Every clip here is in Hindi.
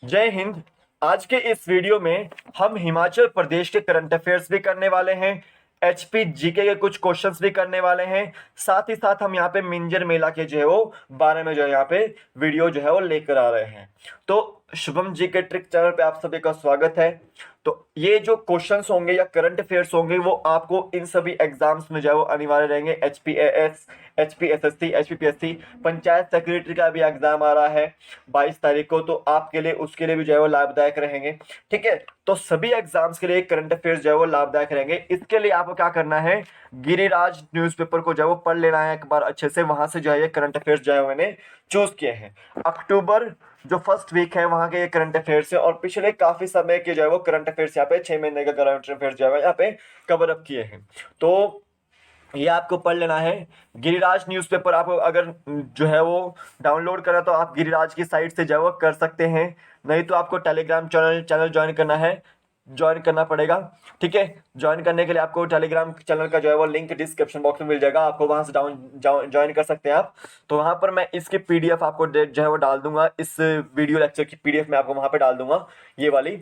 जय हिंद। आज के इस वीडियो में हम हिमाचल प्रदेश के करंट अफेयर्स भी करने वाले हैं, एचपी जीके के कुछ क्वेश्चंस भी करने वाले हैं। साथ ही साथ हम यहाँ पे मिंजर मेला के जो है वो बारे में जो है यहाँ पे वीडियो जो है वो लेकर आ रहे हैं। तो शुभम जी के ट्रिक चैनल पे आप सभी का स्वागत है। तो ये जो क्वेश्चंस होंगे या करंट अफेयर्स होंगे वो आपको इन सभी एग्जाम्स में जो है वो अनिवार्य रहेंगे। एचपीएएस, एचपीएसएससी, एचपीपीएससी, पंचायत सेक्रेटरी का भी एग्जाम आ रहा है 22 तारीख को, तो आपके लिए उसके लिए भी जो है वो लाभदायक रहेंगे। ठीक है, तो सभी एग्जाम्स के लिए करंट अफेयर्स जो है वो लाभदायक रहेंगे। इसके लिए आपको क्या करना है, गिरिराज न्यूज़पेपर को जो है वो पढ़ लेना है एक बार अच्छे से। वहां से जो है ये करंट अफेयर्स जो है मैंने चूज किए हैं। अक्टूबर जो फर्स्ट वीक है वहां के ये करंट अफेयर्स है, और पिछले काफी समय के जो है वो करंट अफेयर्स यहाँ पे 6 महीने का करंट अफेयर्स जो है यहाँ पे कवर अप किए हैं। तो ये आपको पढ़ लेना है। गिरिराज न्यूज़पेपर आप अगर जो है वो डाउनलोड करा तो आप गिरिराज की साइट से जो है वो कर सकते हैं, नहीं तो आपको टेलीग्राम चैनल ज्वाइन करना है, ज्वाइन करना पड़ेगा। ठीक है, ज्वाइन करने के लिए आपको टेलीग्राम चैनल का जो है वो लिंक डिस्क्रिप्शन बॉक्स में मिल जाएगा, आपको वहां से ज्वाइन कर सकते हैं आप। तो वहां पर मैं इसकी पीडीएफ आपको जो है वो डाल दूंगा, इस वीडियो लेक्चर की पीडीएफ मैं आपको वहां पे डाल दूंगा, ये वाली,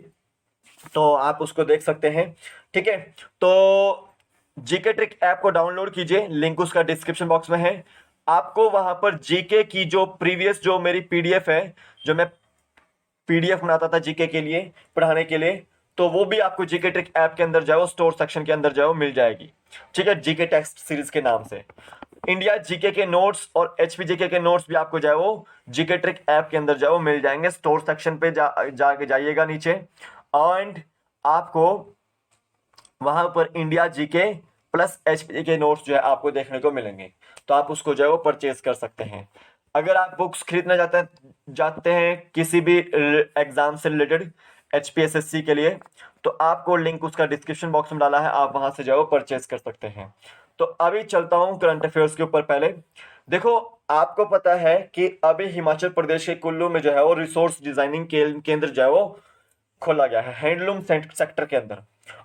तो आप उसको देख सकते हैं। ठीक है, तो जीके ट्रिक ऐप को डाउनलोड कीजिए, लिंक उसका डिस्क्रिप्शन बॉक्स में है। आपको वहां पर जीके की जो प्रीवियस जो मेरी पीडीएफ है, जो मैं पीडीएफ बनाता था जीके के लिए पढ़ाने के लिए, तो वो भी आपको जीके ट्रिक ऐप के अंदर जाओ, स्टोर सेक्शन के अंदर जाओ, मिल जाएगी। ठीक है, जीके टेक्स्ट सीरीज के नाम से इंडिया जीके के नोट्स और एचपी जीके के नोट्स भी आपको जाओ जीके ट्रिक ऐप के अंदर जाओ, मिल जाएंगे। स्टोर सेक्शन पे जाके जाइएगा नीचे, एंड आपको वहां पर इंडिया जीके प्लस एचपी के नोट्स जो है आपको देखने को मिलेंगे, तो आप उसको जो है वो परचेज कर सकते हैं। अगर आप बुक्स खरीदना जाते हैं किसी भी एग्जाम से रिलेटेड एचपीएसएससी के लिए, तो आपको लिंक उसका डिस्क्रिप्शन बॉक्स में डाला है, आप वहां से जो है वो परचेज कर सकते हैं। तो अभी चलता हूं करंट अफेयर्स के ऊपर। पहले देखो, आपको पता है कि अभी हिमाचल प्रदेश के कुल्लू में जो है वो रिसोर्स डिजाइनिंग केंद्र जो है वो खोला गया है, हैंडलूम सेक्टर के अंदर।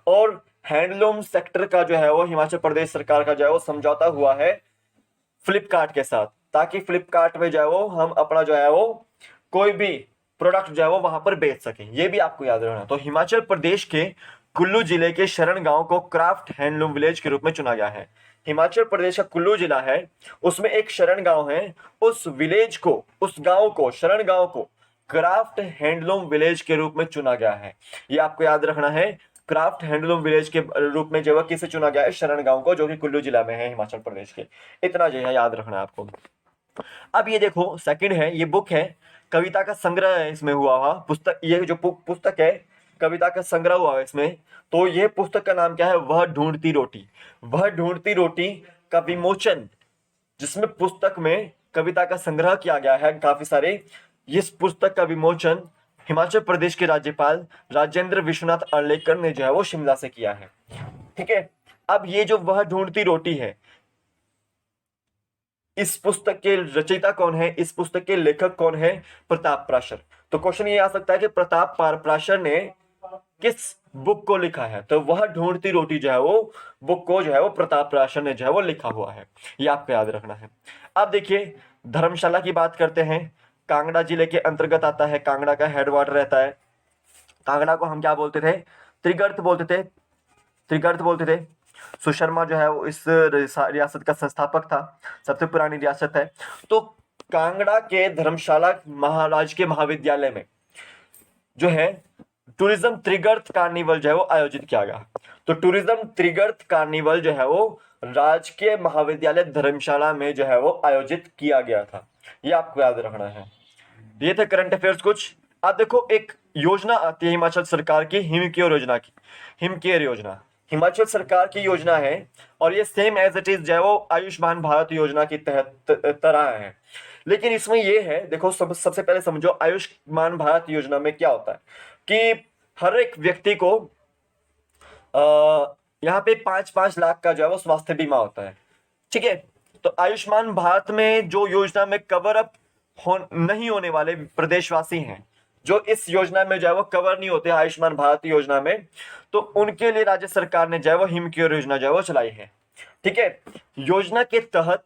और हैंडलूम सेक्टर का जो है वो हिमाचल प्रदेश सरकार का जो है वो समझौता हुआ है फ्लिपकार्ट के साथ, ताकि फ्लिपकार्ट में जो है वो हम अपना जो है वो कोई भी प्रोडक्ट जो है वो वहां पर बेच सकें, ये भी आपको याद रखना। तो हिमाचल प्रदेश के कुल्लू जिले के शरण गांव को क्राफ्ट हैंडलूम विलेज के रूप में चुना गया है। हिमाचल प्रदेश का कुल्लू जिला है, उसमें एक शरण गांव है, उस विलेज को, उस गांव को, शरण गांव को क्राफ्ट हैंडलूम विलेज के रूप में चुना गया है। ये आपको याद रखना है, क्राफ्ट हैंडलूम विलेज के रूप में जो है किसे चुना गया है, शरण गांव को, जो कि कुल्लू जिला में है हिमाचल प्रदेश के। इतना जो है याद रखना है आपको। अब ये देखो, सेकंड है, ये बुक है, कविता का संग्रह है इसमें हुआ हुआ पुस्तक। ये जो पुस्तक है, कविता का संग्रह हुआ है इसमें। तो ये पुस्तक का नाम क्या है, वह ढूंढती रोटी। वह ढूंढती रोटी का विमोचन, जिसमें पुस्तक में कविता का संग्रह किया गया है काफी सारे, इस पुस्तक का विमोचन हिमाचल प्रदेश के राज्यपाल राजेंद्र विश्वनाथ अर्लेकर ने जो है वो शिमला से किया है। ठीक है, अब ये जो वह ढूंढती रोटी है, इस पुस्तक के रचयिता कौन है, इस पुस्तक के लेखक कौन है, प्रताप पाराशर। तो क्वेश्चन ये आ सकता है कि प्रताप पाराशर ने किस बुक को लिखा है, तो वह ढूंढती रोटी जो है वो बुक को जो है वो प्रताप पाराशर ने जो है वो लिखा हुआ है, ये आपको याद रखना है। अब देखिए, धर्मशाला की बात करते हैं, कांगड़ा जिले के अंतर्गत आता है, कांगड़ा का हेडवाटर रहता है। कांगड़ा को हम क्या बोलते थे, त्रिगर्त बोलते थे, त्रिगर्त बोलते थे। सुशर्मा जो है वो इस रियासत का संस्थापक था, सबसे पुरानी रियासत है। तो कांगड़ा के धर्मशाला महाराज के महाविद्यालय में जो है टूरिज्म त्रिगर्त कार्निवल जो है वो आयोजित किया गया। तो टूरिज्म त्रिगर्त कार्निवल जो है वो राजकीय महाविद्यालय धर्मशाला में जो है वो आयोजित किया गया था, ये आपको याद रखना है। ये थे करंट अफेयर्स कुछ। अब देखो, एक योजना आती है हिमाचल सरकार की, हिमकेयर योजना की। हिमकेयर योजना हिमाचल सरकार की योजना है, और ये सेम एज इट इज जो है वो आयुष्मान भारत योजना की तहत तरह है। लेकिन इसमें ये है, देखो, सबसे पहले समझो आयुष्मान भारत योजना में क्या होता है कि हर एक व्यक्ति को यहाँ पे 5-5 लाख का जो है वो स्वास्थ्य बीमा होता है। ठीक है, तो आयुष्मान भारत में जो योजना में कवर अप नहीं होने वाले प्रदेशवासी हैं, जो इस योजना में जो है वो कवर नहीं होते आयुष्मान भारत योजना में, तो उनके लिए राज्य सरकार ने जो है वो हिमकेयर योजना जो है वो चलाई है। ठीक है, योजना के तहत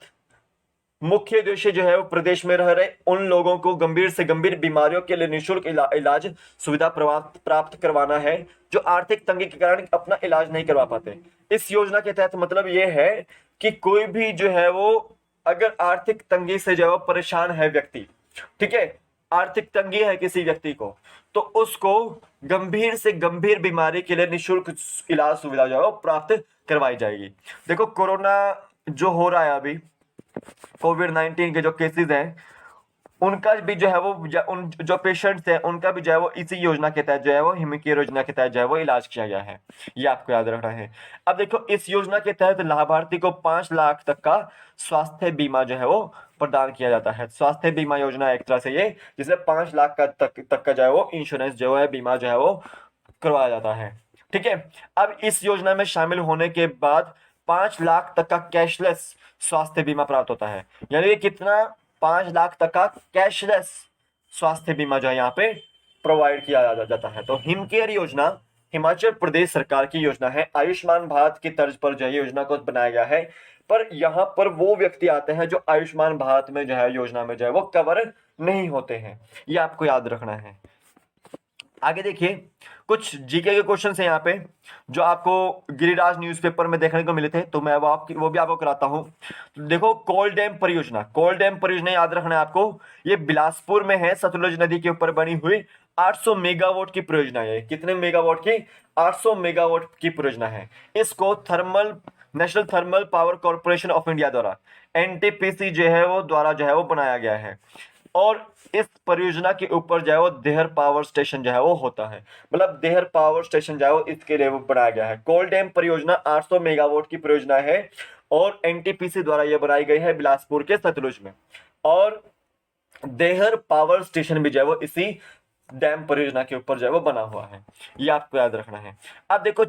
मुख्य उद्देश्य जो है वो प्रदेश में रह रहे उन लोगों को गंभीर से गंभीर बीमारियों के लिए निःशुल्क इलाज सुविधा प्राप्त करवाना है, जो आर्थिक तंगी के कारण अपना इलाज नहीं करवा पाते। इस योजना के तहत मतलब ये है कि कोई भी जो है वो अगर आर्थिक तंगी से जो है वो परेशान है व्यक्ति, ठीक है, आर्थिक तंगी है किसी व्यक्ति को, तो उसको गंभीर से गंभीर बीमारी के लिए निःशुल्क इलाज सुविधा जो है वो प्राप्त करवाई जाएगी। देखो कोरोना जो हो रहा है अभी, कोविड-19 के जो केसेस हैं, उनका भी जो है वो उन जो पेशेंट्स हैं उनका भी जो है वो इसी योजना के तहत जो है वो हिम केयर योजना के तहत जो है वो इलाज किया गया है। ये आपको याद रखना है। अब देखो इस योजना के तहत लाभार्थी को 5 लाख तक का स्वास्थ्य बीमा जो है वो प्रदान किया जाता है। स्वास्थ्य बीमा योजना एक तरह से ये जिसमें 5 लाख का तक का जो है वो इंश्योरेंस जो है बीमा जो है वो करवाया जाता है। ठीक है, अब इस योजना में शामिल होने के बाद 5 लाख तक का कैशलेस स्वास्थ्य बीमा प्राप्त होता है। यानी कितना, 5 लाख तक का कैशलेस स्वास्थ्य बीमा जो है यहाँ पे प्रोवाइड किया जाता है। तो हिम केयर योजना हिमाचल प्रदेश सरकार की योजना है। आयुष्मान भारत की तर्ज पर जो है योजना को बनाया गया है, पर यहाँ पर वो व्यक्ति आते हैं जो आयुष्मान भारत में जो है योजना में जो है वो कवर नहीं होते हैं। ये आपको याद रखना है। आगे देखिए कुछ जीके के क्वेश्चन है यहाँ पे जो आपको गिरिराज न्यूज़पेपर में देखने को मिले थे, तो मैं वो भी आपको कराता हूँ। तो देखो कोल डैम परियोजना याद रखना है आपको। ये बिलासपुर में है, सतलुज नदी के ऊपर बनी हुई 800 मेगावाट की परियोजना है। कितने मेगावाट की? 800 मेगावाट की परियोजना है। इसको national thermal power corporation of India द्वारा एनटीपीसी जो है वो द्वारा जो है वो बनाया गया है। और इस परियोजना के ऊपर जो है वो देहर पावर स्टेशन जो है वो होता है, मतलब देहर पावर स्टेशन जो है वो इसके लिए वो बनाया गया है। कोल डैम परियोजना 800 मेगावाट की परियोजना है और एनटीपीसी द्वारा यह बनाई गई है बिलासपुर के सतलुज में। और देहर पावर स्टेशन भी जो है वो इसी डैम परियोजना के ऊपर जो है वो बना हुआ है। ये आपको याद रखना है। अब देखो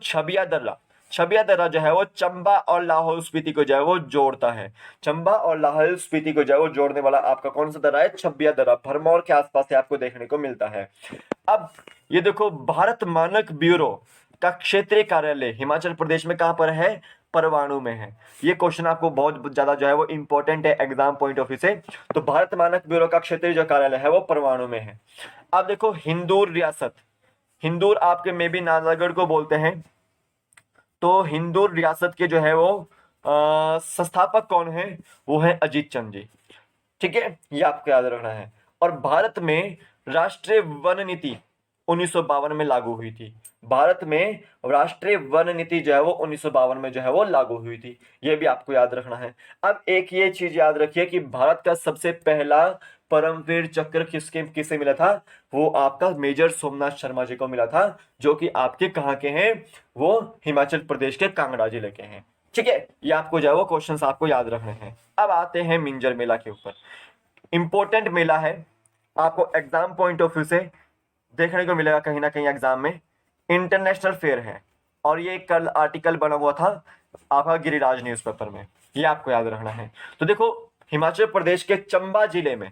छबिया दर्रा जो है वो चंबा और लाहौल स्पीति को जो है वो जोड़ता है। चंबा और लाहौल स्पीति को जो है वो जोड़ने वाला आपका कौन सा दर्रा है? छबिया दर्रा, भरमौर के आसपास से आपको देखने को मिलता है। अब ये देखो भारत मानक ब्यूरो का क्षेत्रीय कार्यालय हिमाचल प्रदेश में कहां पर है? परवाणु में है। ये क्वेश्चन आपको बहुत ज्यादा जो है वो इंपॉर्टेंट है एग्जाम पॉइंट ऑफ व्यू से। तो भारत मानक ब्यूरो का क्षेत्रीय जो कार्यालय है वो परवाणु में है। अब देखो हिंदूर आपके में भी नालागढ़ को बोलते हैं। तो हिंदूर रियासत के जो है वो संस्थापक कौन है? वो है अजीत चंद जी। ठीक है, ये आपको याद रखना है। और भारत में राष्ट्रीय वन नीति 1952 में लागू हुई थी। भारत में राष्ट्रीय वन नीति जो है वो 1952 में जो है वो लागू हुई थी। ये भी आपको याद रखना है। अब एक ये चीज याद रखिए कि भारत का सबसे पहला परमवीर चक्र किसे मिला था? वो आपका मेजर सोमनाथ शर्मा जी को मिला था, जो कि आपके कहाँ के हैं? वो हिमाचल प्रदेश के कांगड़ा जिले के हैं। ठीक है, ये आपको जो है वो क्वेश्चंस आपको याद रखने हैं। अब आते हैं मिंजर मेला के ऊपर। इंपॉर्टेंट मेला है, आपको एग्जाम पॉइंट ऑफ व्यू से देखने को मिलेगा कहीं ना कहीं एग्जाम में। इंटरनेशनल फेयर है और ये कल आर्टिकल बना हुआ था आपका गिरिराज न्यूज़पेपर में। ये आपको याद रखना है। तो देखो हिमाचल प्रदेश के चंबा जिले में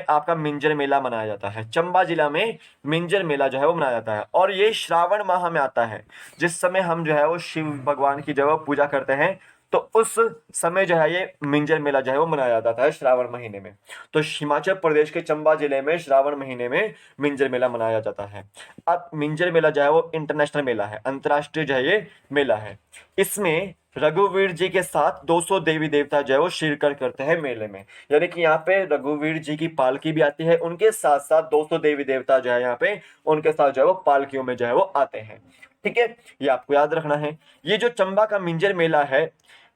आपका मिंजर मेला मनाया जाता है। चंबा जिला में मिंजर मेला जो है वो मनाया जाता है और ये श्रावण माह में आता है, जिस समय हम जो है वो शिव भगवान की जो है पूजा करते हैं। तो उस समय जो है ये मिंजर मेला जो है वो मनाया जाता है श्रावण महीने में। तो हिमाचल प्रदेश के चंबा जिले में श्रावण महीने में मिंजर मेला मनाया जाता है। अब मिंजर मेला जो है वो इंटरनेशनल मेला है, अंतर्राष्ट्रीय जो है ये मेला है। इसमें रघुवीर जी के साथ 200 देवी देवता जो है वो शिरकत करते हैं मेले में। यानी कि यहाँ पे रघुवीर जी की पालकी भी आती है, उनके साथ साथ 200 देवी देवता जो है यहाँ पे उनके साथ जो है वो पालकियों में जो है वो आते हैं। ठीक है, ये आपको याद रखना है। ये जो चंबा का मिंजर मेला है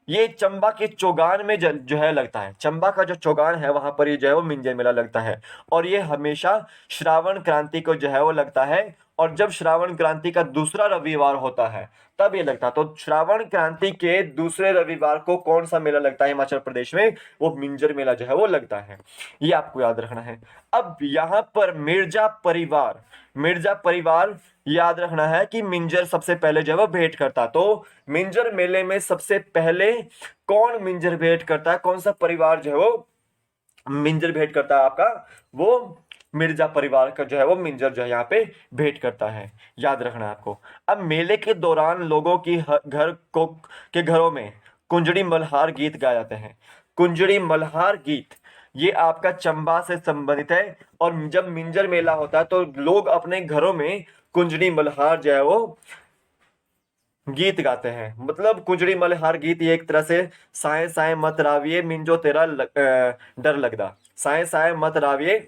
ये चंबा के चौगान में जो है लगता है। चंबा का जो चौगान है वहां पर ये जो है वो मिंजर मेला लगता है और ये हमेशा श्रावण क्रांति को जो है वो लगता है। और जब श्रावण क्रांति का दूसरा रविवार होता है तब ये लगता है। तो श्रावण क्रांति के दूसरे रविवार को कौन सा मेला लगता है हिमाचल प्रदेश में? वो मिंजर मेला जो है वो लगता है। ये आपको याद रखना है। अब यहाँ पर मिर्जा परिवार याद रखना है कि मिंजर सबसे पहले जो है वो भेंट करता। तो मिंजर मेले में सबसे पहले कौन मिंजर भेंट करता है? कौन सा परिवार जो है वो मिंजर भेंट करता है? आपका वो मिर्जा परिवार का जो है वो मिंजर जो है यहाँ पे भेंट करता है। याद रखना है आपको। अब मेले के दौरान लोगों की घरों में कुंजड़ी मल्हार गीत गाए जाते हैं। कुंजड़ी मल्हार गीत, ये आपका चंबा से संबंधित है। और जब मिंजर मेला होता है तो लोग अपने घरों में कुंजड़ी मल्हार जो है वो गीत गाते हैं। मतलब कुंजड़ी मल्हार गीत ये एक तरह से साए साए मत राविये मिंजो तेरा डर लगदा, साए साए मत राविये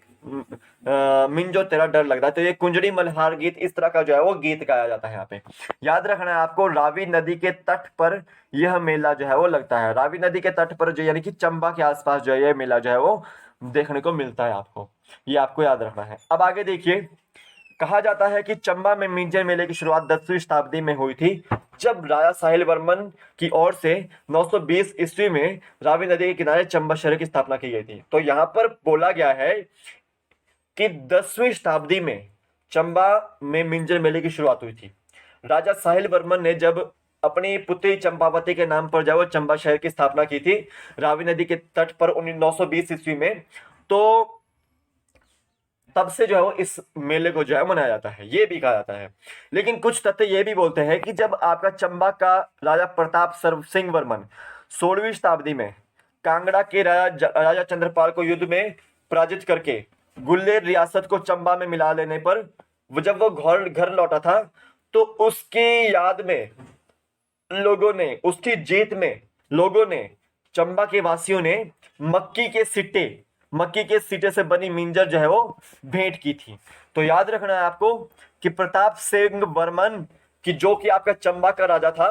मिंजो तेरा डर लगदा। तो ये कुंजड़ी मल्हार गीत इस तरह का जो है वो गीत गाया जाता है यहाँ पे। याद रखना है आपको, रावी नदी के तट पर यह मेला जो है वो लगता है। रावी नदी के तट पर जो यानी कि चंबा के आसपास जो है ये मेला जो है वो देखने को मिलता है आपको, ये आपको याद रखना है। अब आगे देखिए, कहा जाता है कि चंबा में मिंजर मेले की शुरुआत 10वीं शताब्दी में हुई थी, जब राजा साहिल वर्मन की ओर से 920 ईस्वी में रावी नदी के किनारे चंबा शहर की स्थापना की गई थी। तो यहाँ पर बोला गया है कि 10वीं शताब्दी में चंबा में मिंजर मेले की शुरुआत हुई थी। राजा साहिल वर्मन ने जब अपनी पुत्री चंपावती के नाम पर जो चंबा शहर की स्थापना की थी रावी नदी के तट पर 920 ईस्वी में, तो तब से जो है वो इस मेले को जो है मनाया जाता है, ये भी कहा जाता है। लेकिन कुछ तथ्य ये भी बोलते हैं कि जब आपका चंबा का राजा प्रताप सर्व सिंह वर्मन 16वीं शताब्दी में कांगड़ा के राजा चंद्रपाल को युद्ध में पराजित करके गुल्लेर रियासत को चंबा में मिला लेने पर जब वो घर लौटा था, तो उसकी याद में लोगों ने, उसकी जीत में लोगों ने, चंबा के वासियों ने मक्की के सिटे से बनी मिंजर जो है वो भेंट की थी। तो याद रखना है आपको कि प्रताप सिंह बर्मन की, जो कि आपका चंबा का राजा था,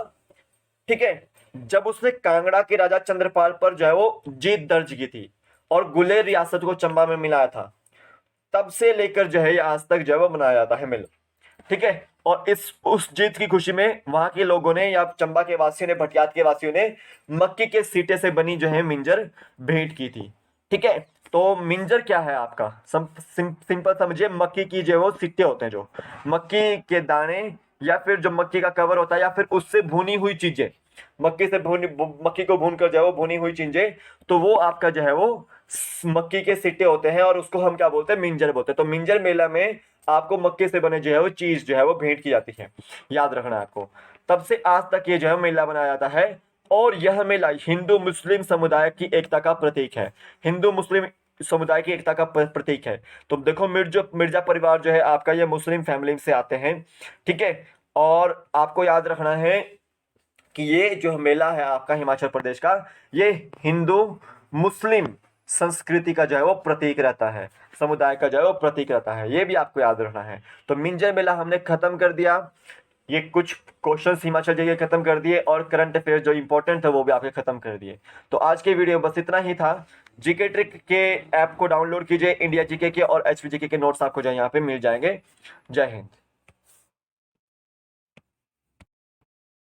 ठीक है, जब उसने कांगड़ा के राजा चंद्रपाल पर जो है वो जीत दर्ज की थी और गुलेर रियासत को चंबा में मिलाया था, तब से लेकर जो है आज तक जो है वो मनाया जाता है मेला, ठीक है। और उस जीत की खुशी में वहां के लोगों ने या चंबा के वासियों ने, भटियात के वासियों ने मक्की के सीटे से बनी जो है मिंजर भेंट की थी, ठीक है। तो मिंजर क्या है आपका, सिंपल समझिए, मक्की की जो वो सिट्टे होते हैं, जो मक्की के दाने या फिर जो मक्की का कवर होता है या फिर उससे भुनी हुई चीजें, मक्की को भून कर जो है वो भुनी हुई चीजें, तो वो आपका जो है वो मक्की के सिट्टे होते हैं और उसको हम क्या बोलते हैं, मिंजर बोलते हैं। तो मिंजर मेला में आपको मक्के से बने जो है वो चीज जो है वो भेंट की जाती है, याद रखना है आपको। तब से आज तक ये जो है मेला बनाया जाता है और यह मेला हिंदू मुस्लिम समुदाय की एकता का प्रतीक है, हिंदू मुस्लिम समुदाय की एकता का प्रतीक है। तो देखो, मिर्जा परिवार जो है आपका ये मुस्लिम फैमिली से आते हैं, ठीक है। और आपको याद रखना है कि ये जो मेला है आपका हिमाचल प्रदेश का, ये हिंदू मुस्लिम संस्कृति का जो है वो प्रतीक रहता है, समुदाय का जो है वो प्रतीक रहता है, ये भी आपको याद रखना है। तो मिंजर मेला हमने खत्म कर दिया, ये कुछ क्वेश्चंस हिमाचल जी के खत्म कर दिए और करंट अफेयर जो इंपॉर्टेंट है वो भी आपके खत्म कर दिए। तो आज के वीडियो बस इतना ही था। जीके ट्रिक के ऐप को डाउनलोड कीजिए, इंडिया जीके के और एचपी जीके के नोट्स आपको जो यहाँ पे मिल जाएंगे। जय हिंद।